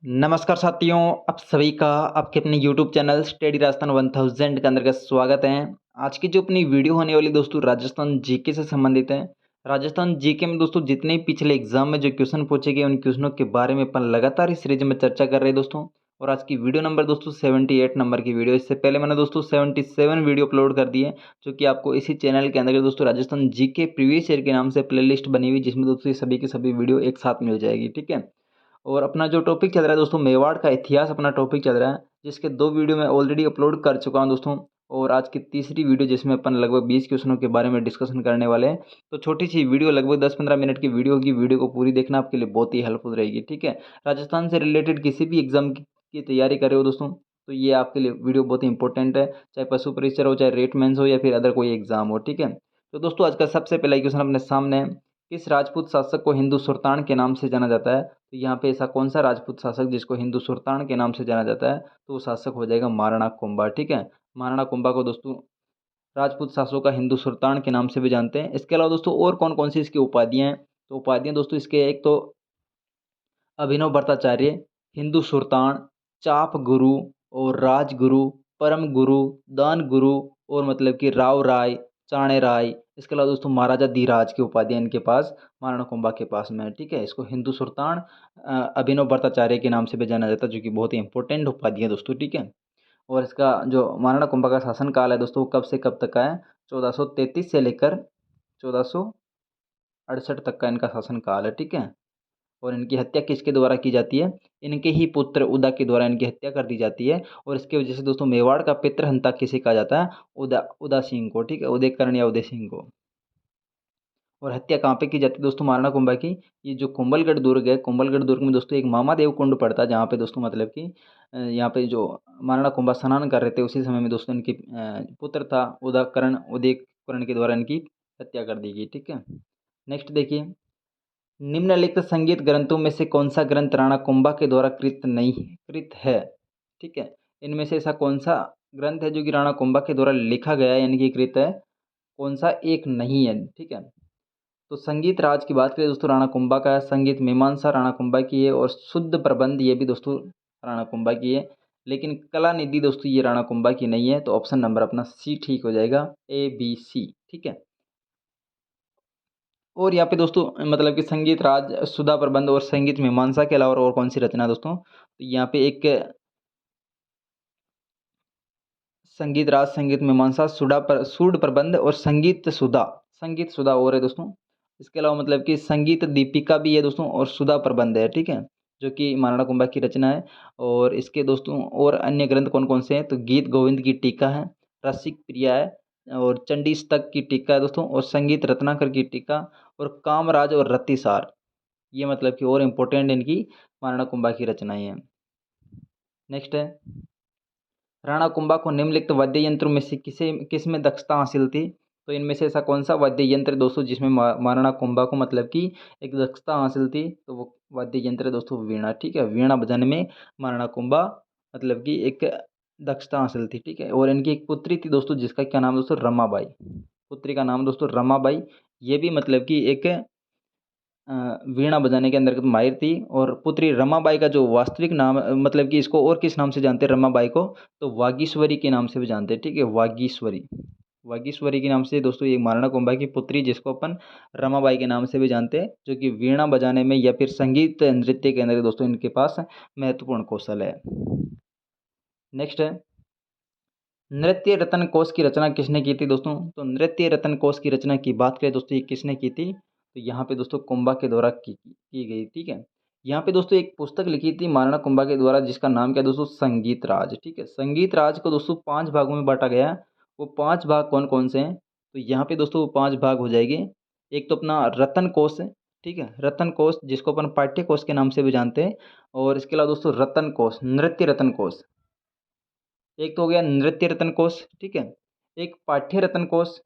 नमस्कार साथियों, आप सभी का आपके अपने यूट्यूब चैनल स्टडी राजस्थान 1000 के अंतर्गत स्वागत है। आज की जो अपनी वीडियो होने वाली दोस्तों राजस्थान जीके से संबंधित है। राजस्थान जीके में दोस्तों जितने पिछले एग्जाम में जो क्वेश्चन पूछे गए उन क्वेश्चनों के बारे में अपन लगातार इस सीरीज में चर्चा कर रहे हैं दोस्तों। और आज की वीडियो नंबर दोस्तों 78 नंबर की वीडियो। इससे पहले मैंने दोस्तों 77 वीडियो अपलोड कर दी है, जो कि आपको इसी चैनल के अंदर दोस्तों राजस्थान जीके प्रीवियस ईयर के नाम से प्लेलिस्ट बनी हुई, जिसमें दोस्तों ये सभी की सभी वीडियो एक साथ मिल जाएगी। ठीक है। और अपना जो टॉपिक चल रहा है दोस्तों, मेवाड़ का इतिहास अपना टॉपिक चल रहा है, जिसके 2 वीडियो मैं ऑलरेडी अपलोड कर चुका हूं दोस्तों। और आज की तीसरी वीडियो जिसमें अपन लगभग 20 क्वेश्चनों के बारे में डिस्कशन करने वाले हैं। तो छोटी सी वीडियो, लगभग 10-15 मिनट की वीडियो होगी। वीडियो को पूरी देखना आपके लिए बहुत ही हेल्पफुल रहेगी। ठीक है। राजस्थान से रिलेटेड किसी भी एग्जाम की तैयारी कर रहे हो दोस्तों, तो ये आपके लिए वीडियो बहुत ही इंपॉर्टेंट है। चाहे पशु परीक्षर हो, चाहे रेट मेंस हो, या फिर अदर कोई एग्जाम हो। ठीक है। तो दोस्तों आज का सबसे पहला क्वेश्चन अपने सामने है, किस राजपूत शासक को हिंदू सुल्तान के नाम से जाना जाता है? तो यहाँ पे ऐसा कौन सा राजपूत शासक जिसको हिंदू सुल्तान के नाम से जाना जाता है? तो वो शासक हो जाएगा महाराणा कुंभा। ठीक है। महाराणा कुंभा को दोस्तों राजपूत शासकों का हिंदू सुल्तान के नाम से भी जानते हैं। इसके अलावा दोस्तों और कौन कौन सी इसकी उपाधियां हैं? तो उपाधियां दोस्तों इसके एक तो अभिनव भट्टाचार्य, हिंदू सुल्तान, चाप गुरु और राजगुरु, परम गुरु, दान गुरु और मतलब कि राव राय, चाणे राय। इसके अलावा दोस्तों महाराजा धीराज की उपाधियां इनके पास महाराणा कुंभा के पास में है। ठीक है। इसको हिंदू सुल्तान अभिनव भट्टाचार्य के नाम से भी जाना जाता है, जो कि बहुत ही इंपॉर्टेंट उपाधि है दोस्तों। ठीक है। और इसका जो महाराणा कुंभा का शासन काल है दोस्तों, वो कब से कब तक का है? 1433 से लेकर 1468 तक का इनका शासन काल है। ठीक है। और इनकी हत्या किसके द्वारा की जाती है? इनके ही पुत्र उदा के द्वारा इनकी हत्या कर दी जाती है। और इसकी वजह से दोस्तों मेवाड़ का पितृहंता किसे कहा जाता है? उदा उदा सिंह को। ठीक है। उदयकरण या उदय सिंह को। और हत्या कहाँ पे की जाती है दोस्तों महाराणा कुंभा की? ये जो कुंभलगढ़ दुर्ग है, कुंभलगढ़ दुर्ग में दोस्तों एक मामादेव कुंड पड़ता है, जहाँ पे दोस्तों मतलब कि यहाँ पे जो महाराणा कुंभा स्नान कर रहे थे, उसी समय में दोस्तों इनकी पुत्र था उदयकरण के द्वारा इनकी हत्या कर दी गई। ठीक है। नेक्स्ट देखिए, निम्नलिखित संगीत ग्रंथों में से कौन सा ग्रंथ राणा कुंभा के द्वारा कृत नहीं कृत है? ठीक है। इनमें से ऐसा कौन सा ग्रंथ है जो कि राणा कुंभा के द्वारा लिखा गया है, यानी कि कृत है? कौन सा एक नहीं है? ठीक है। तो संगीत राज की बात करें दोस्तों, राणा कुंभा का है। संगीत मीमांसा राणा कुंभा की है। और शुद्ध प्रबंध ये भी दोस्तों राणा कुंभा की है। लेकिन कला निधि दोस्तों ये राणा कुंभा की नहीं है। तो ऑप्शन नंबर अपना सी ठीक हो जाएगा, ABC। ठीक है। और यहाँ पे दोस्तों मतलब कि संगीत राज, सुधा प्रबंध और संगीत मीमांसा के अलावा और कौन सी रचना है दोस्तों? तो यहाँ पे एक संगीत राज, संगीत मीमांसा, सूड प्रबंध और संगीत सुधा और है दोस्तों। इसके अलावा मतलब कि संगीत दीपिका भी है दोस्तों, और सुधा प्रबंध है। ठीक है। जो कि महाराणा कुंभा की रचना है। और इसके दोस्तों और अन्य ग्रंथ कौन कौन से हैं? तो गीत गोविंद की टीका है, रसिक प्रिया है, और चंडी स्तक की टीका है दोस्तों, और संगीत रत्नाकर की टीका, और कामराज और रतिसार। ये मतलब कि और इम्पोर्टेंट इनकी महाराणा कुंभा की रचनाएं हैं। नेक्स्ट है, राणा कुंभा को निम्नलिखित वाद्य यंत्रों में से किस में दक्षता हासिल थी? तो इनमें से ऐसा कौन सा वाद्य यंत्र है दोस्तों जिसमें महाराणा कुंभा को मतलब कि एक दक्षता हासिल थी? तो वो वाद्य यंत्र है दोस्तों वीणा। ठीक है। वीणा बजाने में महाराणा कुंभा मतलब कि एक दक्षता हासिल थी। ठीक है। और इनकी एक पुत्री थी दोस्तों, जिसका क्या नाम दोस्तों? रमाबाई। पुत्री का नाम दोस्तों रमाबाई। ये भी मतलब कि एक अ, वीणा बजाने के अंतर्गत माहिर थी। और पुत्री रमाबाई का जो वास्तविक नाम मतलब कि इसको और किस नाम से जानते हैं रमाबाई को? तो वागीश्वरी के नाम से भी जानते हैं। ठीक है। वागीश्वरी, वागीश्वरी के नाम से दोस्तों ये महाराणा कुंभा की पुत्री, जिसको अपन रमाबाई के नाम से भी जानते हैं, जो कि वीणा बजाने में या फिर संगीत नृत्य के अंदर दोस्तों इनके पास महत्वपूर्ण कौशल है। नेक्स्ट है, नृत्य रत्न कोश की रचना किसने की थी दोस्तों? तो नृत्य रत्न कोश की रचना की बात करें दोस्तों, ये किसने की थी? तो यहाँ पे दोस्तों कुंभा के द्वारा की गई। ठीक है। यहाँ पे दोस्तों एक पुस्तक लिखी थी महाराणा कुंभा के द्वारा, जिसका नाम क्या है दोस्तों? संगीत राज। ठीक है। संगीत राज को दोस्तों 5 भागों में बांटा गया है। वो 5 भाग कौन कौन से हैं? तो यहाँ पे दोस्तों वो 5 भाग हो जाएंगे। एक तो अपना रतन कोश है। ठीक है। रतन कोश, जिसको अपन पाठ्य कोश के नाम से भी जानते हैं। और इसके अलावा दोस्तों रतन कोश, नृत्य रतन कोश। एक तो हो गया नृत्य रत्न कोश। ठीक है। एक पाठ्य रत्न कोश।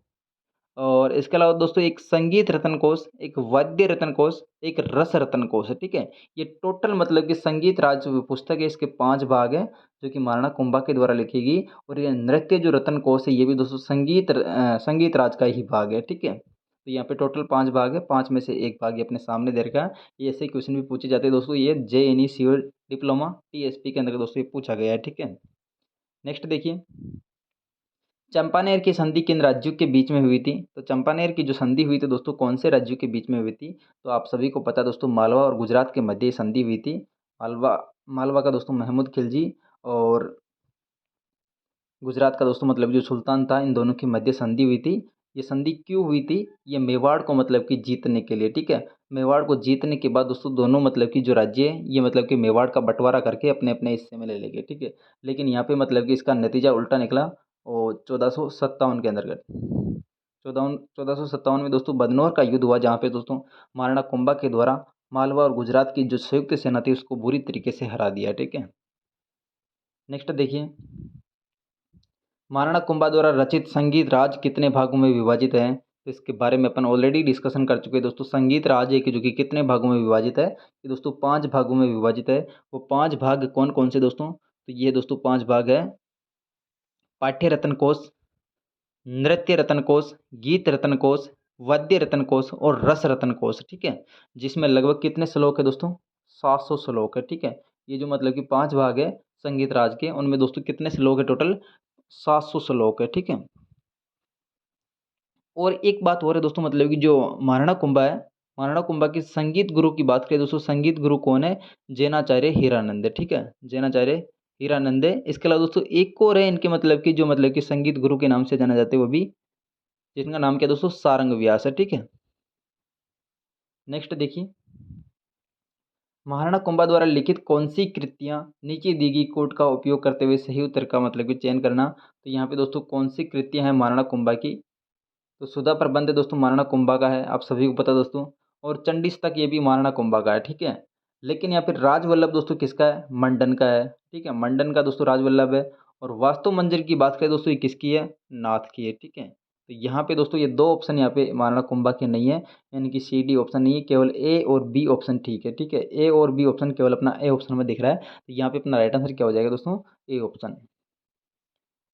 और इसके अलावा दोस्तों एक संगीत रत्न कोश, एक वाद्य रत्न कोश, एक रस रत्न कोश है। ठीक है। ये टोटल मतलब कि संगीत राज जो पुस्तक है, इसके 5 भाग है, जो कि महाराणा कुंभा के द्वारा लिखी गई। और ये नृत्य जो रत्न कोश है, ये भी दोस्तों संगीत राज का ही भाग है। ठीक है। तो यहाँ पे टोटल 5 भाग है, 5 में से 1 भाग ये अपने सामने दे रखा है। ये ऐसे क्वेश्चन भी पूछे जाते हैं दोस्तों, ये JNE सिविल डिप्लोमा TSP के अंदर दोस्तों ये पूछा गया है, ठीक है। नेक्स्ट देखिए, चंपानेर की संधि किन राज्यों के बीच में हुई थी? तो चंपानेर की जो संधि हुई थी दोस्तों, कौन से राज्यों के बीच में हुई थी? तो आप सभी को पता है दोस्तों, मालवा और गुजरात के मध्य ये संधि हुई थी। मालवा मालवा का दोस्तों महमूद खिलजी, और गुजरात का दोस्तों मतलब जो सुल्तान था, इन दोनों की मध्य संधि हुई थी। ये संधि क्यों हुई थी? ये मेवाड़ को मतलब कि जीतने के लिए, ठीक है। मेवाड़ को जीतने के बाद दोस्तों दोनों मतलब कि जो राज्य है, ये मतलब कि मेवाड़ का बंटवारा करके अपने अपने हिस्से में ले लेंगे, ठीक है। लेकिन यहाँ पे मतलब कि इसका नतीजा उल्टा निकला, और 1457 के अंतर्गत 1457 में दोस्तों बदनौर का युद्ध हुआ, जहाँ पे दोस्तों महाराणा कुंभा के द्वारा मालवा और गुजरात की जो संयुक्त सेना थी उसको बुरी तरीके से हरा दिया, ठीक है। नेक्स्ट देखिए, महाराणा कुंभा द्वारा रचित संगीत राज कितने भागों में विभाजित है? तो इसके बारे में अपन ऑलरेडी डिस्कशन कर चुके हैं दोस्तों। संगीत राज है कि जो कि कितने भागों में विभाजित है? ये दोस्तों 5 भागों में विभाजित है। वो 5 भाग कौन कौन से दोस्तों? तो ये दोस्तों 5 भाग है, पाठ्य रत्न कोश, नृत्य रत्न कोश, गीत रत्न कोश, वाद्य रत्न कोश और रस रत्न कोश, ठीक है। जिसमें लगभग कितने श्लोक है दोस्तों? 700 श्लोक है, ठीक है। ये जो मतलब कि 5 भाग है संगीत राज के, उनमें दोस्तों कितने श्लोक है टोटल? 700 श्लोक है, ठीक है। और एक बात और है दोस्तों, मतलब कि जो महाराणा कुंभा है, महाराणा कुंभा की संगीत गुरु की बात करें दोस्तों, संगीत गुरु कौन है? जैनाचार्य हीरानंद है, ठीक है। जैनाचार्य हीरानंद है। इसके अलावा दोस्तों एक और है इनके मतलब कि जो मतलब कि संगीत गुरु के नाम से जाना जाते हैं, वो भी, जिनका नाम क्या है दोस्तों? सारंग व्यास है, ठीक है। नेक्स्ट देखिए, महाराणा कुंभा द्वारा लिखित कौन सी कृतियां नीचे दी गई कोट का उपयोग करते हुए सही उत्तर का मतलब कि चयन करना। तो यहाँ पे दोस्तों कौन सी कृतियां हैं महाराणा कुंभा की? तो सुधा प्रबंध दोस्तों महाराणा कुंभा का है, आप सभी को पता है दोस्तों। और चंडीसतक ये भी महाराणा कुंभा का है, ठीक है। लेकिन यहाँ पे राजवल्लभ दोस्तों किसका है? मंडन का है, ठीक है। मंडन का दोस्तों राजवल्लभ है। और वास्तु मंजर की बात करें दोस्तों, ये किसकी है? नाथ की है, ठीक है। तो यहाँ पे दोस्तों ये 2 ऑप्शन यहाँ पे महाराणा कुंभा के नहीं है, यानी कि CD ऑप्शन नहीं है, केवल A और B ऑप्शन ठीक है, ठीक है। A और B ऑप्शन केवल अपना A ऑप्शन में दिख रहा है, तो यहाँ पे अपना राइट आंसर क्या हो जाएगा दोस्तों? A option.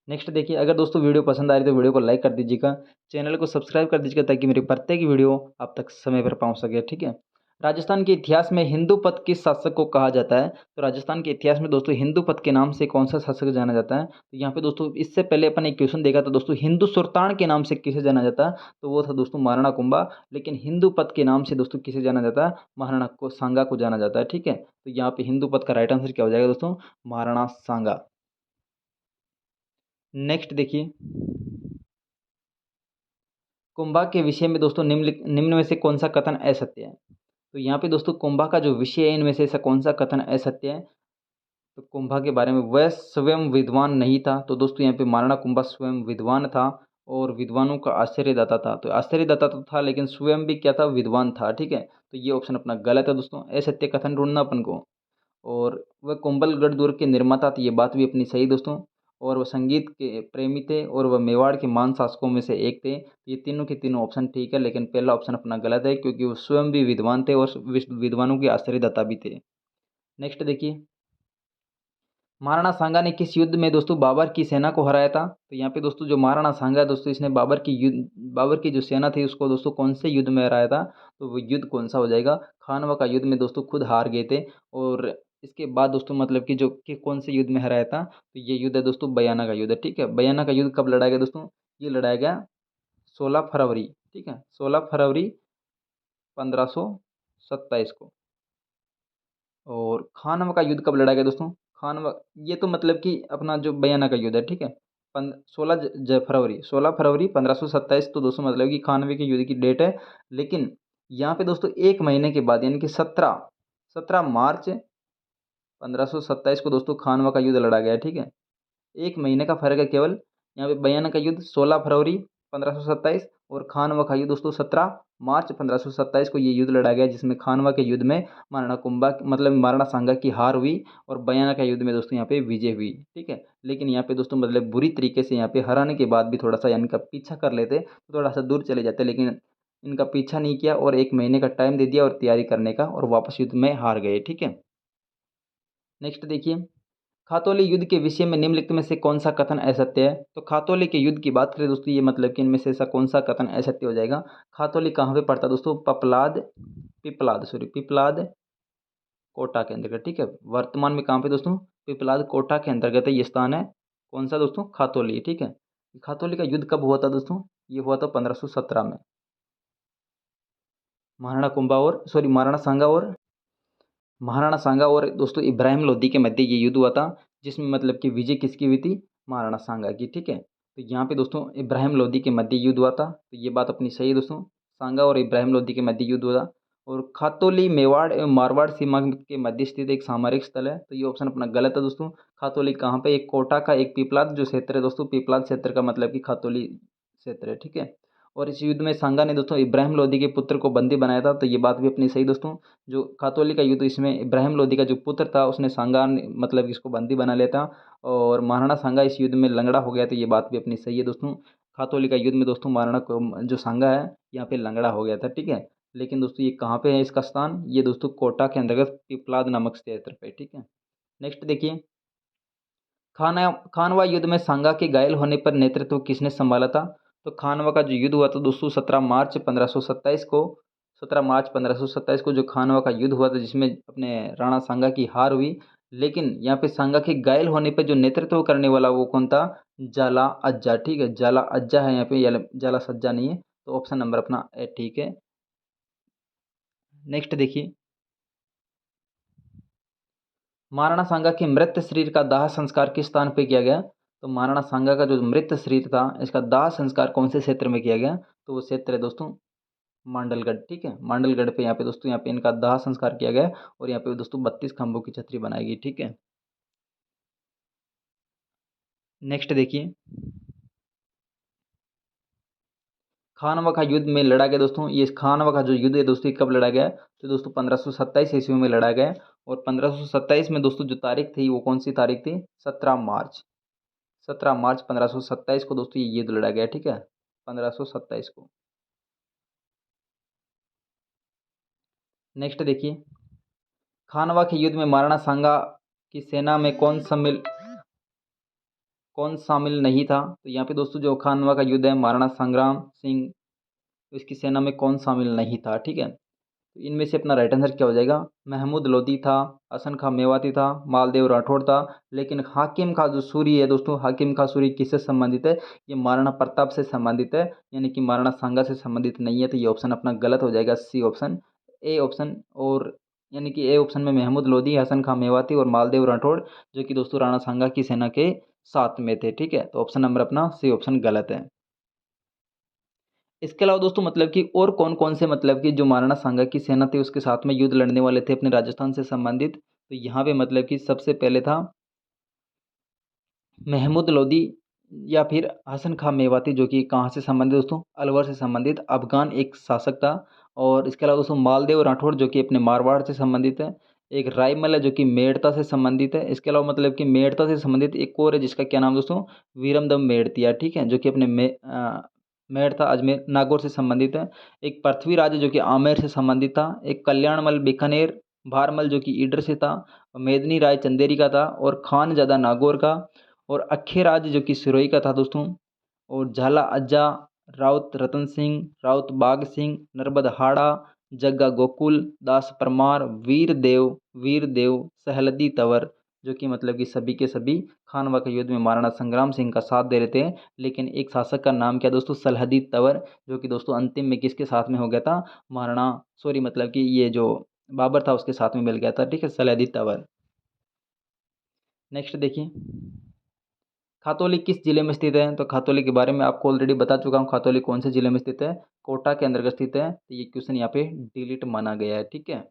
नेक्स्ट देखिए, अगर दोस्तों वीडियो पसंद आ रही है तो वीडियो को लाइक कर दीजिएगा, चैनल को सब्सक्राइब कर दीजिएगा, ताकि मेरी प्रत्येक वीडियो आप तक समय पर पहुंच सके, ठीक है। राजस्थान के इतिहास में हिंदूपत किस शासक को कहा जाता है? तो राजस्थान के इतिहास में दोस्तों हिंदूपत के नाम से कौन सा शासक जाना जाता है? तो यहाँ पे दोस्तों इससे पहले अपन एक क्वेश्चन देखा था दोस्तों, हिंदू सुल्तान के नाम से किसे जाना जाता है? तो वो था दोस्तों महाराणा कुंभा। लेकिन हिंदूपत के नाम से दोस्तों किसे जाना जाता है? महाराणा को सांगा को जाना जाता है, ठीक है। तो यहाँ पे हिंदूपत का राइट आंसर क्या हो जाएगा दोस्तों? महाराणा सांगा। नेक्स्ट देखिए, कुंभा के विषय में दोस्तों निम्न में से कौन सा कथन असत्य है? तो यहाँ पे दोस्तों कुंभा का जो विषय है, इनमें से ऐसा कौन सा कथन असत्य है? तो कुंभा के बारे में, वह स्वयं विद्वान नहीं था। तो दोस्तों यहाँ पे महाराणा कुंभा स्वयं विद्वान था, और विद्वानों का आश्चर्यदाता था। तो आश्चर्यदाता तो था, लेकिन स्वयं भी क्या था? विद्वान था, ठीक है। तो ये ऑप्शन अपना गलत है दोस्तों, असत्य कथन ढूंढना अपन को। और वह कुंभलगढ़ दुर्ग के निर्माता थे, ये बात भी अपनी सही दोस्तों। और वह संगीत के प्रेमी थे, और वह मेवाड़ के महान शासकों में से एक थे। ये तीनों के तीनों ऑप्शन ठीक है, लेकिन पहला ऑप्शन अपना गलत है, क्योंकि वो स्वयं भी विद्वान थे और विद्वानों के आश्चर्यदाता भी थे। नेक्स्ट देखिए, महाराणा सांगा ने किस युद्ध में दोस्तों बाबर की सेना को हराया था? तो यहाँ पे दोस्तों जो महाराणा सांगा है दोस्तों, इसने बाबर की जो सेना थी उसको दोस्तों कौन से युद्ध में हराया था? तो वो युद्ध कौन सा हो जाएगा? खानवा का युद्ध में दोस्तों खुद हार गए थे। और इसके बाद दोस्तों मतलब कि जो कि कौन से युद्ध में हराया था? तो ये युद्ध है दोस्तों बयाना का युद्ध है, ठीक है। बयाना का युद्ध कब लड़ा गया दोस्तों? ये लड़ाया गया 16 फरवरी, ठीक है, 16 फरवरी 1527 को। और खानवा का युद्ध कब लड़ा गया दोस्तों? खानवा, ये तो मतलब कि अपना जो बयाना का युद्ध है, ठीक है। 16 फरवरी 1527, तो दोस्तों मतलब कि खानवे के युद्ध की डेट है। लेकिन यहाँ पे दोस्तों एक महीने के बाद, यानी कि 17 मार्च 1527 को दोस्तों खानवा का युद्ध लड़ा गया है, ठीक है। एक महीने का फ़र्क है केवल। यहाँ पे बयाना का युद्ध 16 फरवरी 1527, और खानवा का युद्ध दोस्तों 17 मार्च 1527 को ये युद्ध लड़ा गया, जिसमें खानवा के युद्ध में महाराणा कुंभा मतलब महाराणा सांगा की हार हुई, और बयाना का युद्ध में दोस्तों यहाँ पे विजय हुई, ठीक है। लेकिन यहाँ पे दोस्तों मतलब बुरी तरीके से यहाँ पे हराने के बाद भी थोड़ा सा इनका पीछा कर लेते तो थोड़ा सा दूर चले जाते, लेकिन इनका पीछा नहीं किया, और एक महीने का टाइम दे दिया और तैयारी करने का, और वापस युद्ध में हार गए, ठीक है। नेक्स्ट देखिए, खातौली युद्ध के विषय में निम्नलिखित में से कौन सा कथन असत्य है? तो खातौली के युद्ध की बात करें दोस्तों, ये मतलब कि इनमें से ऐसा कौन सा कथन असत्य हो जाएगा? खातौली कहाँ पे पड़ता है दोस्तों? पिपलाद कोटा के अंतर्गत, ठीक है। वर्तमान में कहाँ पे दोस्तों? पिपलाद कोटा के अंतर्गत है ये स्थान है। कौन सा दोस्तों? खातौली, ठीक है। खातौली का युद्ध कब हुआ था दोस्तों? ये हुआ था 1517 में। महाराणा सांगा और दोस्तों इब्राहिम लोदी के मध्य ये युद्ध हुआ था, जिसमें मतलब कि विजय किसकी हुई थी? महाराणा सांगा की, ठीक है। तो यहाँ पे दोस्तों इब्राहिम लोदी के मध्य युद्ध हुआ था, तो ये बात अपनी सही है दोस्तों। सांगा और इब्राहिम लोदी के मध्य युद्ध हुआ था। और खातौली मेवाड़ एवं मारवाड़ सीमा के मध्य स्थित एक सामरिक स्थल है, तो ये ऑप्शन अपना गलत है दोस्तों। खातौली कहाँ पे? एक कोटा का एक पीपलाद जो क्षेत्र है दोस्तों, पीपलाद क्षेत्र का मतलब कि खातौली क्षेत्र है, ठीक है। और इस युद्ध में सांगा ने दोस्तों इब्राहिम लोदी के पुत्र को बंदी बनाया था, तो ये बात भी अपनी सही दोस्तों। जो खातौली का युद्ध, इसमें इब्राहिम लोदी का जो पुत्र था उसने सांगा मतलब इसको बंदी बना लिया था, और महाराणा सांगा इस युद्ध में लंगड़ा हो गया, तो ये बात भी अपनी सही है दोस्तों। खातौली का युद्ध में दोस्तों महाराणा को जो सांगा है यहाँ पे लंगड़ा हो गया था, ठीक है। लेकिन दोस्तों ये कहाँ पे है इसका स्थान? ये दोस्तों कोटा के अंतर्गत पिपलाद नामक क्षेत्र पे, ठीक है। नेक्स्ट देखिए, खानवा युद्ध में सांगा के घायल होने पर नेतृत्व किसने संभाला था? तो खानवा का जो युद्ध हुआ था दोस्तों 17 मार्च 1527 को जो खानवा का युद्ध हुआ था, जिसमें अपने राणा सांगा की हार हुई। लेकिन यहाँ पे सांगा के घायल होने पे जो नेतृत्व करने वाला वो कौन था? जाला अज्जा, ठीक है। जाला अज्जा है यहाँ पे, जाला सज्जा नहीं है। तो ऑप्शन नंबर अपना ए ठीक है। नेक्स्ट देखिए, महाराणा सांगा के मृत शरीर का दाह संस्कार किस स्थान पे किया गया? तो महाराणा सांगा का जो मृत शरीर था इसका दाह संस्कार कौन से क्षेत्र में किया गया? तो वो क्षेत्र है दोस्तों मांडलगढ़, ठीक है। मांडलगढ़ पे यहाँ पे दोस्तों यहाँ पे इनका दाह संस्कार किया गया, और यहाँ पे दोस्तों 32 खंभों की छतरी बनाई गई, ठीक है। नेक्स्ट देखिए, खानवा का युद्ध में लड़ा गया दोस्तों, ये खानवा का जो युद्ध है दोस्तों कब लड़ा गया? तो दोस्तों 1527 ईस्वी में लड़ा गया। और 1527 में दोस्तों जो तारीख थी वो कौन सी तारीख थी? 17 मार्च। 17 मार्च 1527 को दोस्तों ये युद्ध लड़ा गया, ठीक है। 1527 को। नेक्स्ट देखिए, खानवा के युद्ध में महाराणा सांगा की सेना में कौन शामिल नहीं था? तो यहाँ पे दोस्तों जो खानवा का युद्ध है, महाराणा संग्राम सिंह, तो इसकी सेना में कौन शामिल नहीं था, ठीक है। तो इनमें से अपना राइट आंसर क्या हो जाएगा? महमूद लोदी था, हसन खां मेवाती था, मालदेव राठौड़ था। लेकिन हाकिम खां जो सूरी है दोस्तों, हाकिम खां सूरी किससे संबंधित है? ये महाराणा प्रताप से संबंधित है, यानी कि महाराणा सांगा से संबंधित नहीं है। तो ये ऑप्शन अपना गलत हो जाएगा, सी ऑप्शन। ए ऑप्शन, और यानी कि ए ऑप्शन में महमूद लोदी, हसन खां मेवाती और मालदेव राठौड़, जो कि दोस्तों राणा सांगा की सेना के साथ में थे, ठीक है। तो ऑप्शन नंबर अपना सी ऑप्शन गलत है। इसके अलावा दोस्तों मतलब कि और कौन-कौन से मतलब कि जो महाराणा सांगा की सेना थी उसके साथ में युद्ध लड़ने वाले थे अपने राजस्थान से संबंधित, तो यहाँ पे मतलब कि सबसे पहले था महमूद लोदी, या फिर हसन खां मेवाती, जो कि कहाँ से संबंधित दोस्तों? अलवर से संबंधित अफ़गान एक शासक था। और इसके अलावा दोस्तों मालदेव राठौड़ जो कि अपने मारवाड़ से संबंधित है। एक रायमल है जो कि मेड़ता से संबंधित है। इसके अलावा मतलब कि मेड़ता से संबंधित एक और है जिसका क्या नाम दोस्तों? वीरमदम मेड़तिया, ठीक है, जो कि अपने मेड़ता अजमेर नागौर से संबंधित है। एक पृथ्वीराज है जो कि आमेर से संबंधित था। एक कल्याणमल बीकानेर, भारमल जो कि ईडर से था। मेदिनी राय चंदेरी का था, और खानज़ादा नागौर का। और अक्खेराज जो कि सिरोही का था दोस्तों। और झाला अज्जा, राउत रतन सिंह, राउत बाघ सिंह, नर्मदहाड़ा, जग्गा गोकुल, दास परमार, वीरदेव सहलदी तंवर, जो कि मतलब कि सभी के सभी खानवा के युद्ध में महाराणा संग्राम सिंह का साथ दे रहे थे। लेकिन एक शासक का नाम क्या दोस्तों? सलहदी तंवर, जो कि दोस्तों अंतिम में किसके साथ में हो गया था? महाराणा सॉरी मतलब कि ये जो बाबर था उसके साथ में मिल गया था, ठीक है, सलहदी तंवर। नेक्स्ट देखिए, खातौली किस जिले में स्थित है? तो खातौली के बारे में आपको ऑलरेडी बता चुका हूँ, खातौली कौन से जिले में स्थित है? कोटा के अंतर्गत स्थित है, तो ये क्वेश्चन यहाँ पे डिलीट माना गया है, ठीक है।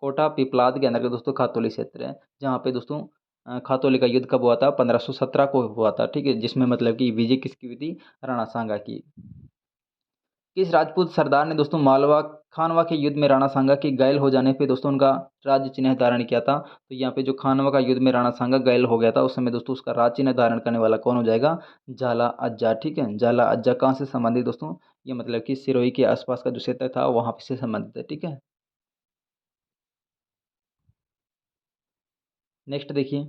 कोटा पिपलाद के अंतर्गत दोस्तों खातौली क्षेत्र है, जहाँ पे दोस्तों खातौली का युद्ध कब हुआ था? 1517 को हुआ था, ठीक है, जिसमें मतलब कि विजय किसकी हुई थी? राणा सांगा की। किस राजपूत सरदार ने दोस्तों मालवा खानवा के युद्ध में राणा सांगा के घायल हो जाने पे दोस्तों उनका राज्य चिन्ह धारण किया था? तो यहाँ पे जो खानवा का युद्ध में राणा सांगा घायल हो गया था उस समय दोस्तों उसका राज्य चिन्ह धारण करने वाला कौन हो जाएगा? झाला अज्जा, ठीक है। झाला अज्जा कहाँ से संबंधित दोस्तों? ये मतलब कि सिरोही के आसपास का जो क्षेत्र था वहाँ से संबंधित है, ठीक है। नेक्स्ट देखिए,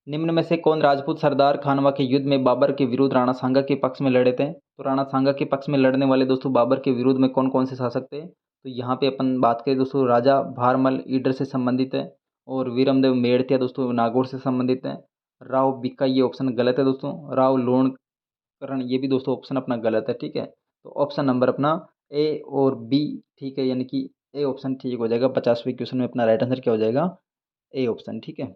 निम्न में से कौन राजपूत सरदार खानवा के युद्ध में बाबर के विरुद्ध राणा सांगा के पक्ष में लड़े थे? तो राणा सांगा के पक्ष में लड़ने वाले दोस्तों बाबर के विरुद्ध में कौन कौन से शासक थे? तो यहाँ पे अपन बात करें दोस्तों, राजा भारमल ईडर से संबंधित है, और वीरमदेव मेड़तिया दोस्तों नागौर से संबंधित है। राव बिक्का, ये ऑप्शन गलत है दोस्तों। राव लोणकरण, ये भी दोस्तों ऑप्शन अपना गलत है, ठीक है। तो ऑप्शन नंबर अपना ए और बी ठीक है, यानी कि ए ऑप्शन ठीक हो जाएगा। 50वें क्वेश्चन में अपना राइट आंसर क्या हो जाएगा? ए ऑप्शन, ठीक है।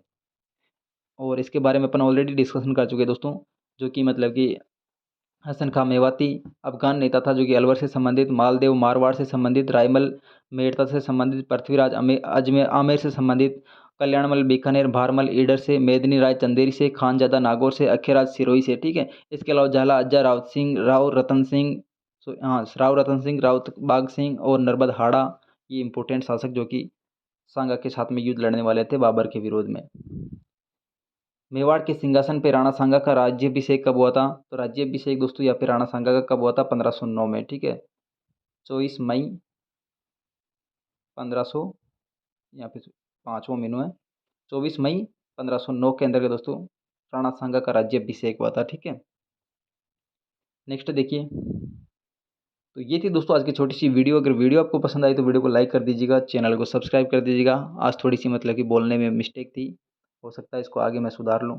और इसके बारे में अपन ऑलरेडी डिस्कशन कर चुके हैं दोस्तों, जो कि मतलब कि हसन खां मेवाती अफ़गान नेता था, जो कि अलवर से संबंधित, मालदेव मारवाड़ से संबंधित, रायमल मेड़ता से संबंधित, पृथ्वीराज अजमेर आमेर से संबंधित, कल्याणमल बीकानेर, भारमल ईडर से, मेदिनी राय चंदेरी से, खानजादा नागौर से, अखेराज सिरोही से, ठीक है। इसके अलावा झाला अज्जा, राव रतन सिंह, हाँ राव रतन सिंह, राउत बाग सिंह और नर्मद हाड़ा, ये इंपॉर्टेंट शासक जो कि सांगा के साथ में युद्ध लड़ने वाले थे बाबर के विरोध में। मेवाड़ के सिंहासन पे राणा सांगा का राज्याभिषेक कब हुआ था? तो राज्याभिषेक दोस्तों यहाँ पे राणा सांगा का कब हुआ था? 1509 में, ठीक है। 24 मई 1500, यहाँ पे 5वां मीनू है, 24 मई 1509 के अंदर के दोस्तों राणा सांगा का राज्याभिषेक हुआ था, ठीक है। नेक्स्ट देखिए, तो ये थी दोस्तों आज की छोटी सी वीडियो। अगर वीडियो आपको पसंद आई तो वीडियो को लाइक कर दीजिएगा, चैनल को सब्सक्राइब कर दीजिएगा। आज थोड़ी सी मतलब कि बोलने में मिस्टेक थी, हो सकता है इसको आगे मैं सुधार लूँ।